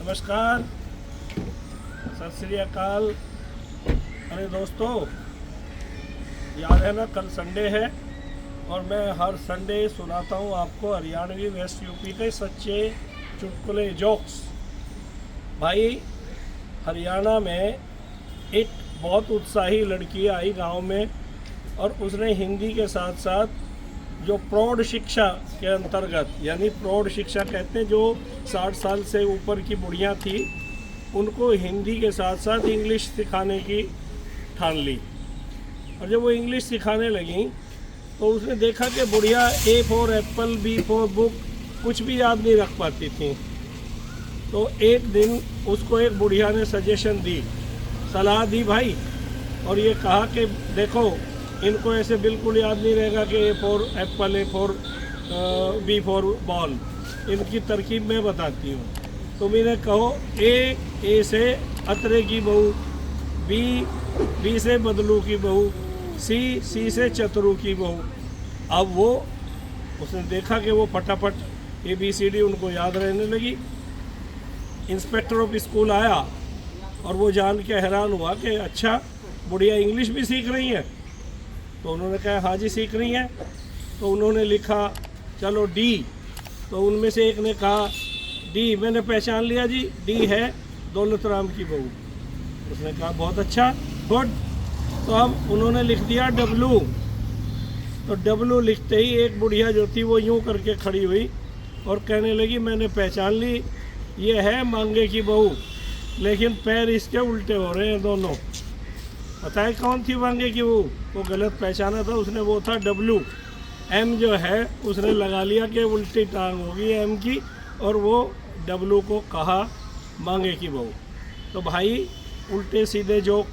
नमस्कार, सत श्री अकाल। अरे दोस्तों, याद है ना कल संडे है और मैं हर संडे सुनाता हूँ आपको हरियाणवी वेस्ट यूपी के सच्चे चुटकुले जोक्स। भाई, हरियाणा में एक बहुत उत्साही लड़की आई गांव में और उसने हिंदी के साथ साथ जो प्रौढ़ शिक्षा के अंतर्गत, यानी प्रौढ़ शिक्षा कहते हैं जो 60 साल से ऊपर की बुढ़ियाँ थी, उनको हिंदी के साथ साथ इंग्लिश सिखाने की ठान ली। और जब वो इंग्लिश सिखाने लगी तो उसने देखा कि बुढ़िया A for apple, B for book कुछ भी याद नहीं रख पाती थी। तो एक दिन उसको एक बुढ़िया ने सजेशन दी, सलाह दी भाई, और ये कहा कि देखो, इनको ऐसे बिल्कुल याद नहीं रहेगा कि A for apple, A for B for ball. इनकी तरकीब मैं बताती हूँ। तुम इन्हें कहो ए से अतरे की बहू, बी से बदलू की बहू, सी से चतरू की बहू। अब वो उसने देखा कि वो फटाफट ABCD उनको याद रहने लगी। इंस्पेक्टर ऑफ स्कूल आया और वो जान के हैरान हुआ कि अच्छा, बुढ़िया इंग्लिश भी सीख रही है। तो उन्होंने कहा हाँ जी सीख रही हैं। तो उन्होंने लिखा चलो डी। तो उनमें से एक ने कहा डी मैंने पहचान लिया जी, डी है दौलत राम की बहू। उसने कहा बहुत अच्छा, गुड। तो अब उन्होंने लिख दिया डब्लू। तो डब्लू लिखते ही एक बुढ़िया जो थी वो यूं करके खड़ी हुई और कहने लगी मैंने पहचान ली, ये है मांगे की बहू, लेकिन पैर इसके उल्टे हो रहे हैं दोनों। पता है कौन थी मांगे की बहू? वो गलत पहचाना था उसने, वो था डब्लू। एम जो है उसने लगा लिया कि उल्टी टांग होगी एम की, और वो डब्लू को कहा मांगे की बहू। तो भाई, उल्टे सीधे जोक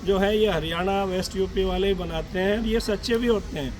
जो है ये हरियाणा वेस्ट यूपी वाले ही बनाते हैं, ये सच्चे भी होते हैं।